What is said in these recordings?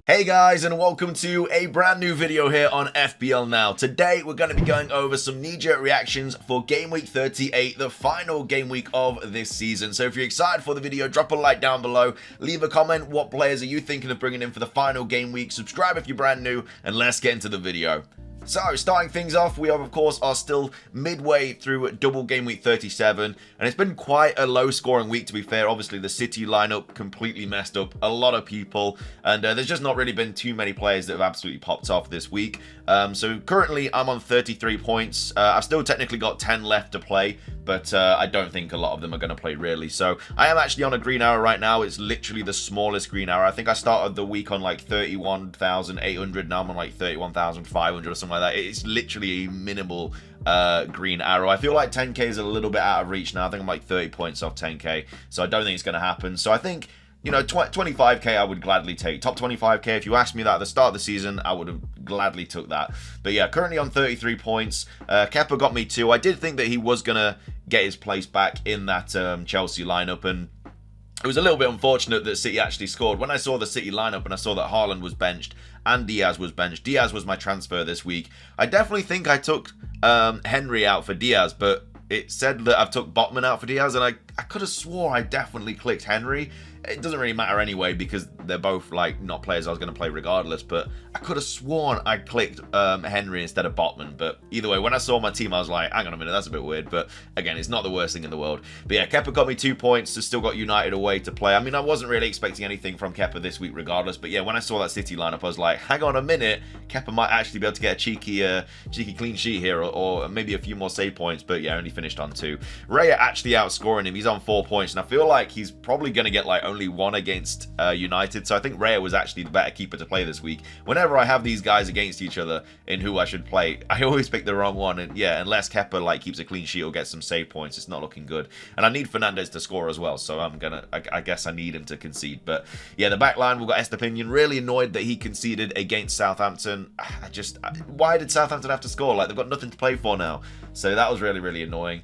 Hey guys, and welcome to a brand new video here on FPL Now. Today we're going to be going over some knee-jerk reactions for Game Week 38, the final game week of this season. So if you're excited for the video, drop a like down below, leave a comment, what players are you thinking of bringing in for the final game week, subscribe if you're brand new, and let's get into the video. So, starting things off, we of course are still midway through double game week 37, and it's been quite a low scoring week to be fair. Obviously the City lineup completely messed up a lot of people, and there's just not really been too many players that have absolutely popped off this week. So currently I'm on 33 points. I've still technically got 10 left to play, but I don't think a lot of them are going to play really. So I am actually on a green arrow right now. It's literally the smallest green arrow. I think I started the week on like 31,800. Now I'm on like 31,500 or something like that. It's literally a minimal green arrow. I feel like 10k is a little bit out of reach now. I think I'm like 30 points off 10k. So I don't think it's going to happen. So I think, you know, 25k I would gladly take. Top 25k, if you asked me that at the start of the season, I would have gladly took that. But yeah, currently on 33 points. Kepa got me 2. I did think that he was going to get his place back in that Chelsea lineup, and it was a little bit unfortunate that City actually scored. When I saw the City lineup and I saw that Haaland was benched and Diaz was benched, Diaz was my transfer this week. I definitely think I took Henry out for Diaz, but it said that I've took Botman out for Diaz, and I could have swore I definitely clicked Henry. It doesn't really matter anyway because they're both like not players I was going to play regardless, but I could have sworn I clicked Henry instead of Botman. But either way, when I saw my team I was like, hang on a minute, that's a bit weird. But again, it's not the worst thing in the world. But yeah, Kepa got me 2 points, so still got United away to play. I mean, I wasn't really expecting anything from Kepa this week regardless, but yeah, when I saw that City lineup I was like, hang on a minute, Kepa might actually be able to get a cheeky clean sheet here, or maybe a few more save points. But yeah, only finished on 2. Raya actually outscoring him. He's on 4 points, and I feel like he's probably going to get like only 1 against United. So I think Raya was actually the better keeper to play this week. Whenever I have these guys against each other in who I should play, I always pick the wrong one. And yeah, unless Kepa like keeps a clean sheet or gets some save points, it's not looking good. And I need Fernandes to score as well, so I guess I need him to concede. But yeah, the back line, we've got Estepinian. Really annoyed that he conceded against Southampton. Why did Southampton have to score? Like, they've got nothing to play for now. So that was really annoying.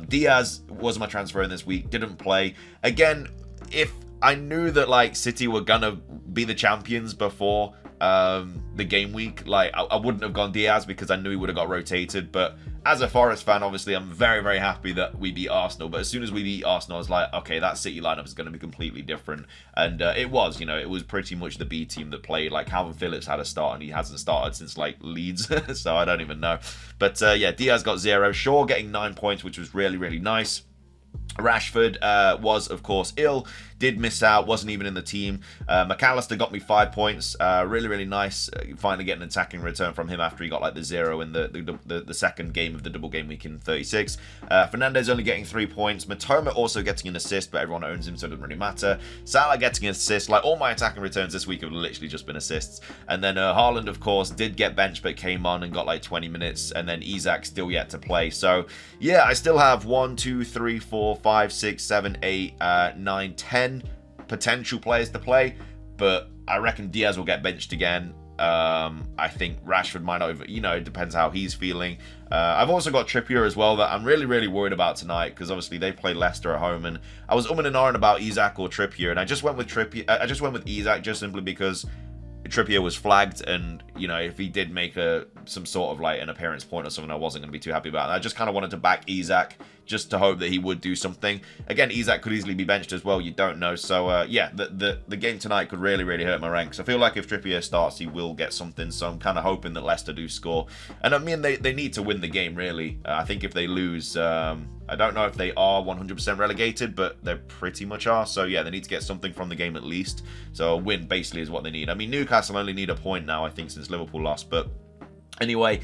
Diaz was my transfer in this week, didn't play. Again, if I knew that like City were gonna be the champions before the game week, like I wouldn't have gone Diaz because I knew he would have got rotated. But as a Forest fan, obviously I'm very happy that we beat Arsenal. But as soon as we beat Arsenal, I was like, okay, that City lineup is going to be completely different. And it was, you know, it was pretty much the B team that played. Like Calvin Phillips had a start, and he hasn't started since like Leeds, so I don't even know. But yeah, Diaz got 0. Shaw getting 9 points, which was really nice. Rashford was, of course, ill, did miss out, wasn't even in the team. McAllister got me 5 points. Really nice. Finally getting an attacking return from him after he got like the 0 in the second game of the double game week in 36. Fernandes only getting 3 points. Matoma also getting an assist, but everyone owns him, so it doesn't really matter. Salah getting an assist. Like, all my attacking returns this week have literally just been assists. And then Haaland, of course, did get benched, but came on and got like 20 minutes. And then Isak still yet to play. So yeah, I still have 1, 2, 3, 4, 5, 6, 7, 8, 9, 10 potential players to play, but I reckon Diaz will get benched again. I think Rashford might not, you know, it depends how he's feeling. I've also got Trippier as well that I'm really worried about tonight, because obviously they play Leicester at home, and I was umming and ahhing about Isak or Trippier, and I just went with Trippier. I just went with Isak just simply because Trippier was flagged, and you know, if he did make some sort of like an appearance point or something, I wasn't going to be too happy about it. I just kind of wanted to back Isak just to hope that he would do something. Again, Isak could easily be benched as well, you don't know. So yeah, the game tonight could really hurt my ranks. I feel like if Trippier starts, he will get something, so I'm kind of hoping that Leicester do score. And I mean, they need to win the game, really. I think if they lose, I don't know if they are 100% relegated, but they pretty much are. So yeah, they need to get something from the game at least. So a win basically is what they need. I mean, Newcastle only need a point now, I think, since Liverpool lost. But anyway,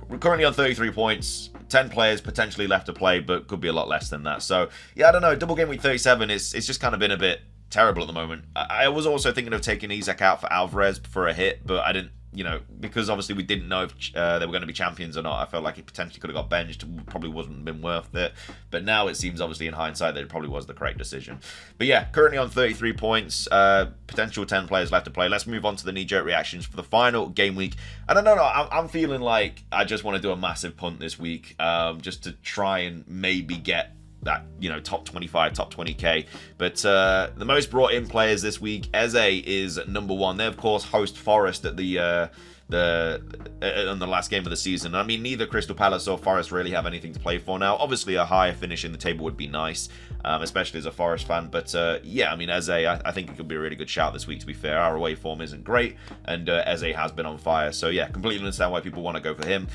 we're currently on 33 points. 10 players potentially left to play, but could be a lot less than that. So yeah, I don't know. Double game week 37 it's just kind of been a bit terrible at the moment. I was also thinking of taking Isak out for Alvarez for a hit, but I didn't, you know, because obviously we didn't know if they were going to be champions or not. I felt like it potentially could have got benched. Probably wouldn't have been worth it. But now it seems, obviously, in hindsight, that it probably was the correct decision. But yeah, currently on 33 points. Potential 10 players left to play. Let's move on to the knee-jerk reactions for the final game week. And I don't know, I'm feeling like I just want to do a massive punt this week, just to try and maybe get that, you know, top 25, top 20k. But the most brought in players this week, Eze is #1. They of course host Forest at on the last game of the season. I mean, neither Crystal Palace or Forest really have anything to play for now. Obviously, a higher finish in the table would be nice, especially as a Forest fan. But yeah, I mean, Eze, I think it could be a really good shout this week, to be fair. Our away form isn't great, and Eze has been on fire. So yeah, completely understand why people want to go for him.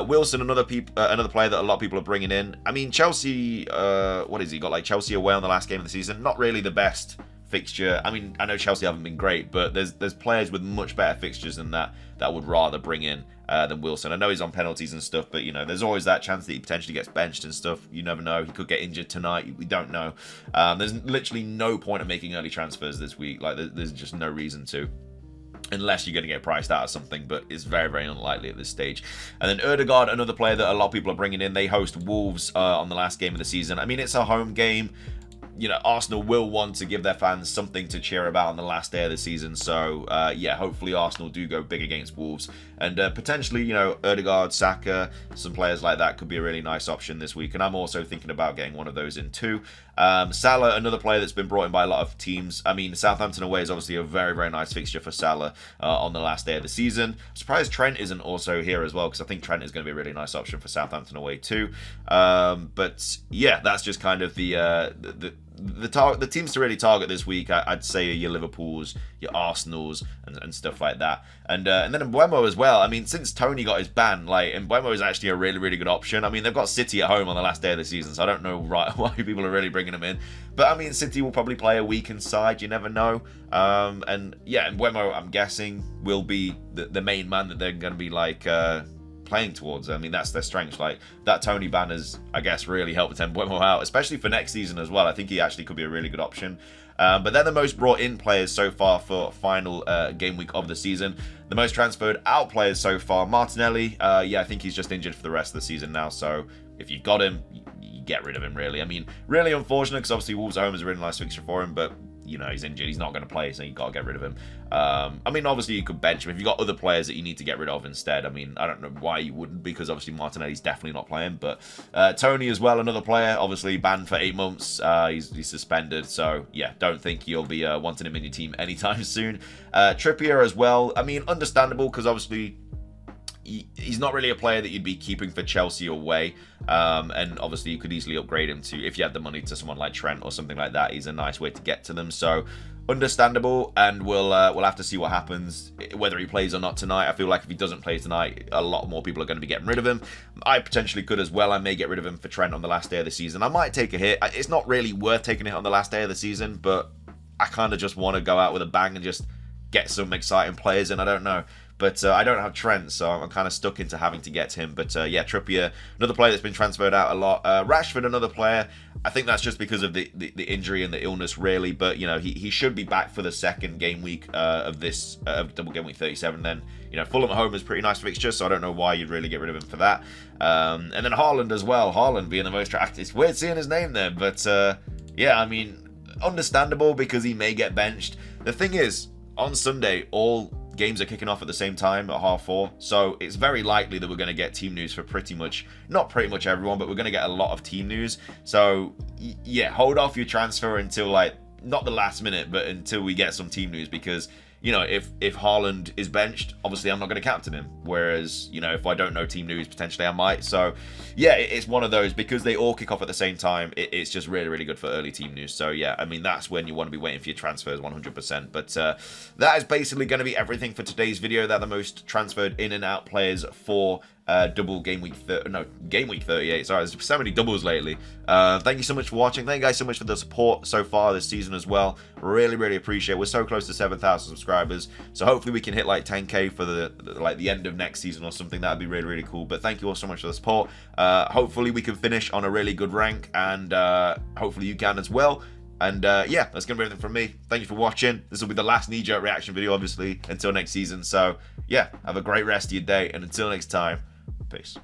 Wilson, another player that a lot of people are bringing in. I mean, Chelsea, what has he got? Like Chelsea away on the last game of the season. Not really the best fixture. I mean, I know Chelsea haven't been great, but there's players with much better fixtures than that would rather bring in than Wilson. I know he's on penalties and stuff, but you know, there's always that chance that he potentially gets benched and stuff. You never know. He could get injured tonight. We don't know. There's literally no point of making early transfers this week. Like, there's just no reason to, unless you're going to get priced out of something, but it's very, very unlikely at this stage. And then Ødegaard, another player that a lot of people are bringing in. They host Wolves on the last game of the season. I mean, it's a home game. You know, Arsenal will want to give their fans something to cheer about on the last day of the season. So, yeah, hopefully Arsenal do go big against Wolves. And potentially, you know, Ødegaard, Saka, some players like that could be a really nice option this week. And I'm also thinking about getting one of those in too. Salah, another player that's been brought in by a lot of teams. I mean, Southampton away is obviously a very, very nice fixture for Salah on the last day of the season. I'm surprised Trent isn't also here as well, because I think Trent is going to be a really nice option for Southampton away too. But yeah, that's just kind of the teams to really target this week. I'd say your Liverpools, your Arsenals, and stuff like that. And then Mbeumo as well. I mean, since Tony got his ban, like, Mbeumo is actually a really, really good option. I mean, they've got City at home on the last day of the season, so I don't know why people are really bringing him in. But I mean, City will probably play a weakened side. You never know. And yeah, Mbeumo, I'm guessing, will be the main man that they're going to be like playing towards. I mean, that's their strength. Like, that Tony ban has, I guess, really helped Mbeumo out, especially for next season as well. I think he actually could be a really good option. But they're the most brought in players so far for final game week of the season. The most transferred out players so far, Martinelli. Yeah, I think he's just injured for the rest of the season now. So if you've got him, you get rid of him, really. I mean, really unfortunate, because obviously Wolves at home is a really nice fixture for him, but you know, he's injured, he's not going to play, so you got to get rid of him. I mean, obviously you could bench him if you've got other players that you need to get rid of instead. I mean, I don't know why you wouldn't, because obviously Martinelli's definitely not playing. But Tony as well, another player, obviously banned for 8 months. He's suspended, so yeah, don't think you'll be wanting him in your team anytime soon. Trippier as well. I mean, understandable, because obviously he's not really a player that you'd be keeping for Chelsea away, and obviously you could easily upgrade him to, if you had the money, to someone like Trent or something like that. He's a nice way to get to them, so understandable. And we'll have to see what happens, whether he plays or not tonight. I feel like if he doesn't play tonight, a lot more people are going to be getting rid of him. I potentially could as well. I may get rid of him for Trent on the last day of the season. I might take a hit. It's not really worth taking a hit on the last day of the season, but I kind of just want to go out with a bang and just get some exciting players in. I don't know. But I don't have Trent, so I'm kind of stuck into having to get him. But yeah, Trippier, another player that's been transferred out a lot. Rashford, another player. I think that's just because of the injury and the illness, really. But, you know, he should be back for the second game week of this double game week 37. Then, you know, Fulham at home is a pretty nice fixture, so I don't know why you'd really get rid of him for that. And then Haaland as well. Haaland being the most attractive. It's weird seeing his name there, but yeah, I mean, understandable, because he may get benched. The thing is, on Sunday, all games are kicking off at the same time at 4:30, so it's very likely that we're going to get team news for not pretty much everyone, but we're going to get a lot of team news. So yeah, hold off your transfer until, like, not the last minute, but until we get some team news, because, you know, if Haaland is benched, obviously I'm not going to captain him. Whereas, you know, if I don't know team news, potentially I might. So yeah, it's one of those, because they all kick off at the same time. It's just really, really good for early team news. So yeah, I mean, that's when you want to be waiting for your transfers 100%. But that is basically going to be everything for today's video. They're the most transferred in and out players for double game week game week 38. Sorry, there's so many doubles lately. Thank you so much for watching. Thank you guys so much for the support so far this season as well. Really, really appreciate it. We're so close to 7,000 subscribers, so hopefully we can hit like 10k for the end of next season or something. That'd be really, really cool. But thank you all so much for the support. Hopefully we can finish on a really good rank, and hopefully you can as well. And yeah, that's gonna be everything from me. Thank you for watching. This will be the last knee-jerk reaction video, obviously, until next season. So yeah, have a great rest of your day, and until next time, peace.